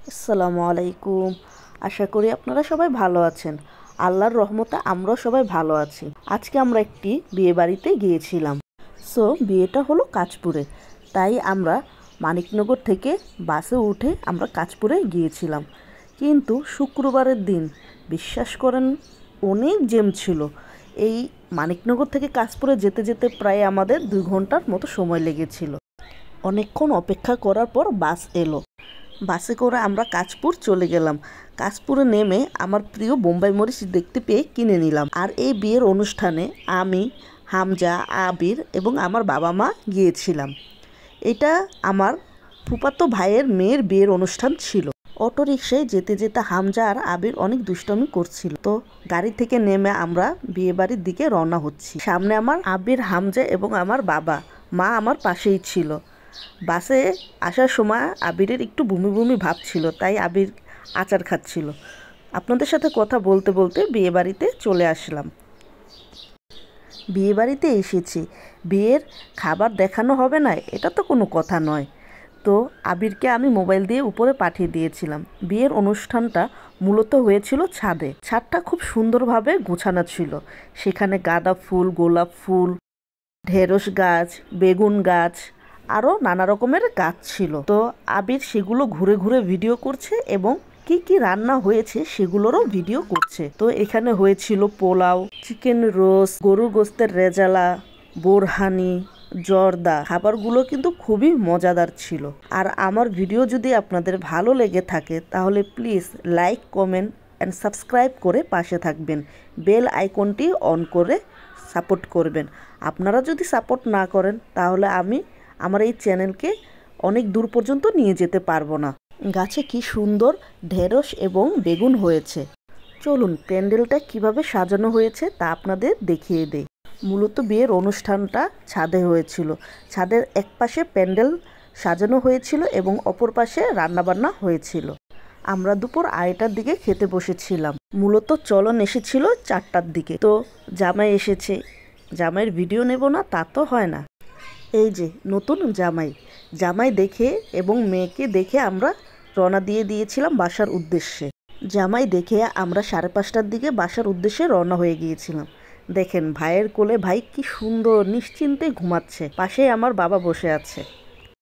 আসসালামু আলাইকুম। আশা করি আপনারা সবাই ভালো আছেন। আল্লাহর রহমতে আমরাও সবাই ভালো আছি। আজকে আমরা একটি বিয়ে বাড়িতে গিয়েছিলাম। বিয়েটা হলো কাঁচপুরে, তাই আমরা মানিকনগর থেকে বাসে উঠে আমরা কাঁচপুরে গিয়েছিলাম। কিন্তু শুক্রবারের দিন বিশ্বাস করেন অনেক জ্যাম ছিল। এই মানিকনগর থেকে কাঁচপুরে যেতে যেতে প্রায় আমাদের 2 ঘন্টার মতো সময় লেগেছিল। অনেকক্ষণ অপেক্ষা করার পর বাস এলো। বাসে করে আমরা কাঁচপুর চলে গেলাম। কাঁচপুরে নেমে আমার প্রিয় বোম্বাই মরিচ দেখতে পেয়ে কিনে নিলাম। আর এই বিয়ের অনুষ্ঠানে আমি, হামজা, আবির এবং আমার বাবা মা গিয়েছিলাম। এটা আমার ফুফাতো ভাইয়ের মেয়ের বিয়ের অনুষ্ঠান ছিল। অটো রিক্সায় যেতে যেতে হামজা আর আবির অনেক দুষ্টামি করছিল। তো গাড়ি থেকে নেমে আমরা বিয়ে বাড়ির দিকে রওনা হচ্ছি। সামনে আমার আবির, হামজা এবং আমার বাবা মা আমার পাশেই ছিল। বাসে আসার সময় আবিরের একটু বমি বমি ভাব ছিল, তাই আবির আচার খাচ্ছিল। আপনাদের সাথে কথা বলতে বলতে বিয়ে বাড়িতে চলে আসলাম। বিয়ে বাড়িতে এসেছি, বিয়ের খাবার দেখানো হবে না এটা তো কোনো কথা নয়। তো আবিরকে আমি মোবাইল দিয়ে উপরে পাঠিয়ে দিয়েছিলাম। বিয়ের অনুষ্ঠানটা মূলত হয়েছিল ছাদে। ছাদটা খুব সুন্দরভাবে গোছানো ছিল। সেখানে গাঁদা ফুল, গোলাপ ফুল, ঢেঁড়স গাছ, বেগুন গাছ, আরও নানা রকমের গাছ ছিল। তো আবির সেগুলো ঘুরে ঘুরে ভিডিও করছে এবং কি কি রান্না হয়েছে সেগুলোরও ভিডিও করছে। তো এখানে হয়েছিল পোলাও, চিকেন রোস্ট, গরুর গোস্তের রেজালা, বোরহানি, জর্দা। খাবারগুলো কিন্তু খুবই মজাদার ছিল। আর আমার ভিডিও যদি আপনাদের ভালো লেগে থাকে তাহলে please like, comment and subscribe করে পাশে থাকবেন। বেল আইকনটি অন করে সাপোর্ট করবেন। আপনারা যদি সাপোর্ট না করেন তাহলে আমি আমার এই চ্যানেলকে অনেক দূর পর্যন্ত নিয়ে যেতে পারবো না। গাছে কি সুন্দর ঢেঁড়স এবং বেগুন হয়েছে। চলুন প্যান্ডেলটা কিভাবে সাজানো হয়েছে তা আপনাদের দেখিয়ে দেই। মূলত বিয়ের অনুষ্ঠানটা ছাদে হয়েছিল। ছাদের এক পাশে প্যান্ডেল সাজানো হয়েছিল এবং অপর পাশে রান্নাবান্না হয়েছিল। আমরা দুপুর 2টার দিকে খেতে বসেছিলাম। মূলত চলন এসেছিল 4টার দিকে। তো জামাই এসেছে, জামাইয়ের ভিডিও নেব না তা তো হয় না। এই যে নতুন জামাই দেখে এবং মেয়েকে দেখে আমরা রওনা দিয়ে দিয়েছিলাম বাসার উদ্দেশ্যে। জামাই দেখে আমরা 5:30টার দিকে বাসার উদ্দেশ্যে রওনা হয়ে গিয়েছিলাম। দেখেন ভাইয়ের কোলে ভাই কি সুন্দর নিশ্চিন্তে ঘুমাচ্ছে, পাশে আমার বাবা বসে আছে।